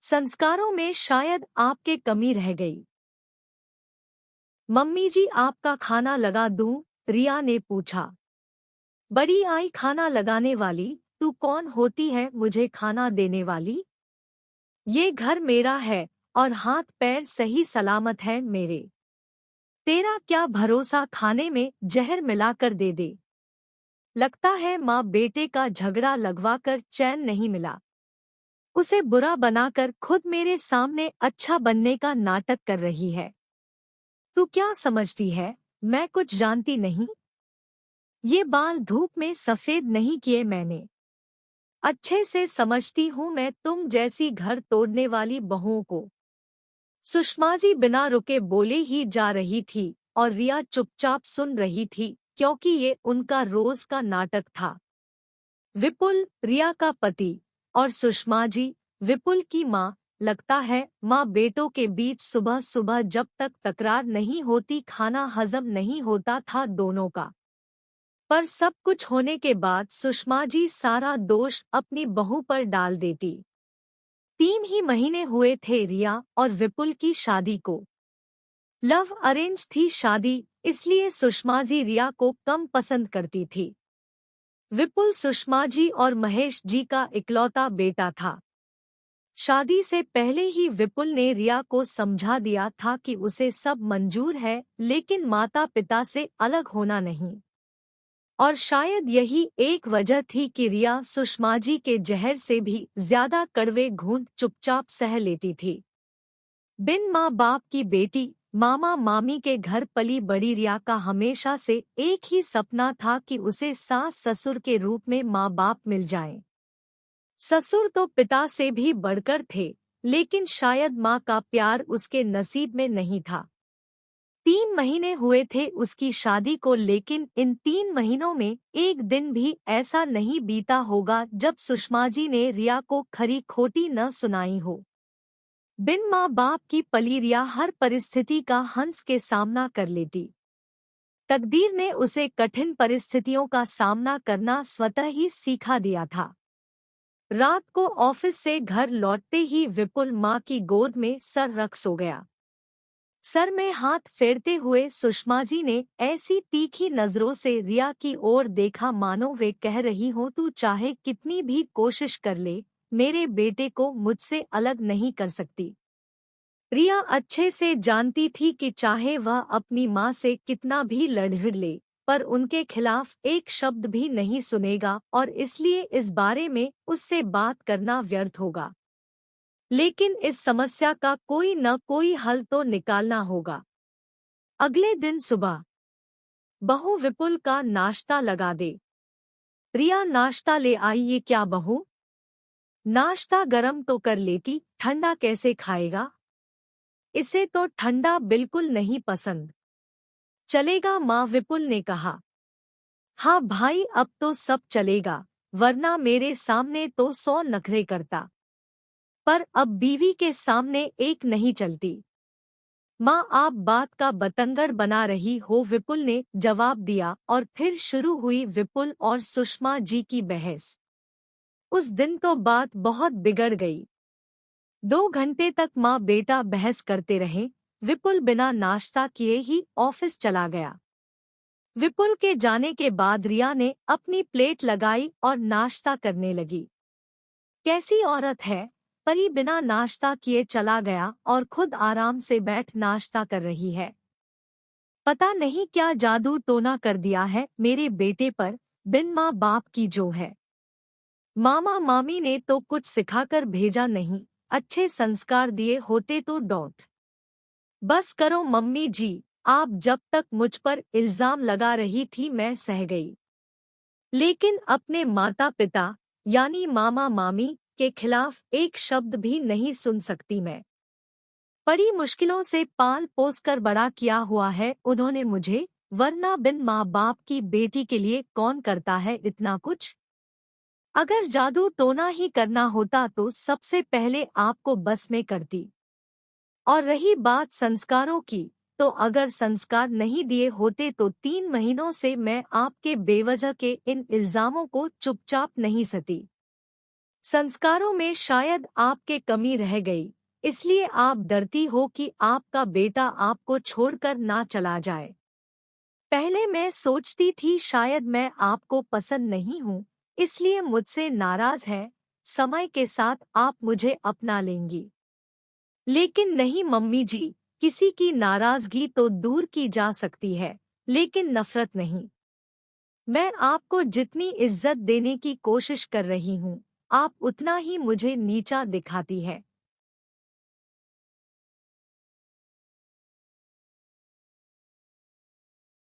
संस्कारों में शायद आपके कमी रह गई। मम्मी जी, आपका खाना लगा दूं? रिया ने पूछा। बड़ी आई खाना लगाने वाली, तू कौन होती है मुझे खाना देने वाली? ये घर मेरा है और हाथ पैर सही सलामत है मेरे। तेरा क्या भरोसा खाने में जहर मिलाकर दे दे। लगता है माँ बेटे का झगड़ा लगवाकर चैन नहीं मिला। उसे बुरा बनाकर खुद मेरे सामने अच्छा बनने का नाटक कर रही है। तू क्या समझती है, मैं कुछ जानती नहीं? ये बाल धूप में सफेद नहीं किए मैंने। अच्छे से समझती हूँ मैं तुम जैसी घर तोड़ने वाली बहुओं को। सुषमा जी बिना रुके बोले ही जा रही थी और रिया चुपचाप सुन रही थी, क्योंकि ये उनका रोज का नाटक था। विपुल, रिया का पति, और सुषमा जी, विपुल की माँ। लगता है माँ बेटों के बीच सुबह सुबह जब तक तकरार नहीं होती खाना हजम नहीं होता था दोनों का। पर सब कुछ होने के बाद सुषमा जी सारा दोष अपनी बहू पर डाल देती। 3 ही महीने हुए थे रिया और विपुल की शादी को। लव अरेंज थी शादी, इसलिए सुषमा जी रिया को कम पसंद करती थी। विपुल सुषमा जी और महेश जी का इकलौता बेटा था। शादी से पहले ही विपुल ने रिया को समझा दिया था कि उसे सब मंजूर है, लेकिन माता पिता से अलग होना नहीं। और शायद यही एक वजह थी कि रिया सुषमा जी के जहर से भी ज्यादा कड़वे घूंट चुपचाप सह लेती थी। बिन माँ बाप की बेटी, मामा मामी के घर पली बड़ी रिया का हमेशा से एक ही सपना था कि उसे सास ससुर के रूप में माँ बाप मिल जाएं। ससुर तो पिता से भी बढ़कर थे, लेकिन शायद माँ का प्यार उसके नसीब में नहीं था। 3 महीने हुए थे उसकी शादी को, लेकिन इन 3 महीनों में एक दिन भी ऐसा नहीं बीता होगा जब सुषमा जी ने रिया को खरी खोटी न सुनाई हो। बिन माँ बाप की पली रिया हर परिस्थिति का हंस के सामना कर लेती। तकदीर ने उसे कठिन परिस्थितियों का सामना करना स्वतः ही सिखा दिया था। रात को ऑफिस से घर लौटते ही विपुल माँ की गोद में सर रख सो गया। सर में हाथ फेरते हुए सुषमा जी ने ऐसी तीखी नजरों से रिया की ओर देखा मानो वे कह रही हो, तू चाहे कितनी भी कोशिश कर ले, मेरे बेटे को मुझसे अलग नहीं कर सकती। रिया अच्छे से जानती थी कि चाहे वह अपनी माँ से कितना भी लड़ ले, पर उनके खिलाफ एक शब्द भी नहीं सुनेगा और इसलिए इस बारे में उससे बात करना व्यर्थ होगा। लेकिन इस समस्या का कोई न कोई हल तो निकालना होगा। अगले दिन सुबह, बहू विपुल का नाश्ता लगा दे। रिया नाश्ता ले आई। ये क्या बहू, नाश्ता गरम तो कर लेती, ठंडा कैसे खाएगा? इसे तो ठंडा बिल्कुल नहीं पसंद। चलेगा माँ, विपुल ने कहा। हाँ भाई, अब तो सब चलेगा, वरना मेरे सामने तो 100 नखरे करता, पर अब बीवी के सामने एक नहीं चलती। माँ, आप बात का बतंगड़ बना रही हो, विपुल ने जवाब दिया और फिर शुरू हुई विपुल और सुषमा जी की बहस। उस दिन तो बात बहुत बिगड़ गई। 2 घंटे तक माँ बेटा बहस करते रहे। विपुल बिना नाश्ता किए ही ऑफिस चला गया। विपुल के जाने के बाद रिया ने अपनी प्लेट लगाई और नाश्ता करने लगी। कैसी औरत है, परी बिना नाश्ता किए चला गया और खुद आराम से बैठ नाश्ता कर रही है। पता नहीं क्या जादू टोना कर दिया है मेरे बेटे पर, बिन माँ बाप की जो है। मामा मामी ने तो कुछ सिखाकर भेजा नहीं, अच्छे संस्कार दिए होते तो डॉट। बस करो मम्मी जी, आप जब तक मुझ पर इल्जाम लगा रही थी मैं सह गई, लेकिन अपने माता पिता यानी मामा मामी के खिलाफ एक शब्द भी नहीं सुन सकती मैं। बड़ी मुश्किलों से पाल पोस कर बड़ा किया हुआ है उन्होंने मुझे, वरना बिन माँ बाप की बेटी के लिए कौन करता है इतना कुछ। अगर जादू टोना ही करना होता तो सबसे पहले आपको बस में करती। और रही बात संस्कारों की, तो अगर संस्कार नहीं दिए होते तो 3 महीनों से मैं आपके बेवजह के इन इल्जामों को चुपचाप नहीं सती। संस्कारों में शायद आपके कमी रह गई, इसलिए आप डरती हो कि आपका बेटा आपको छोड़कर ना चला जाए। पहले मैं सोचती थी शायद मैं आपको पसंद नहीं हूँ, इसलिए मुझसे नाराज है। समय के साथ आप मुझे अपना लेंगी। लेकिन नहीं मम्मी जी, किसी की नाराजगी तो दूर की जा सकती है, लेकिन नफरत नहीं। मैं आपको जितनी इज्जत देने की कोशिश कर रही हूँ, आप उतना ही मुझे नीचा दिखाती है।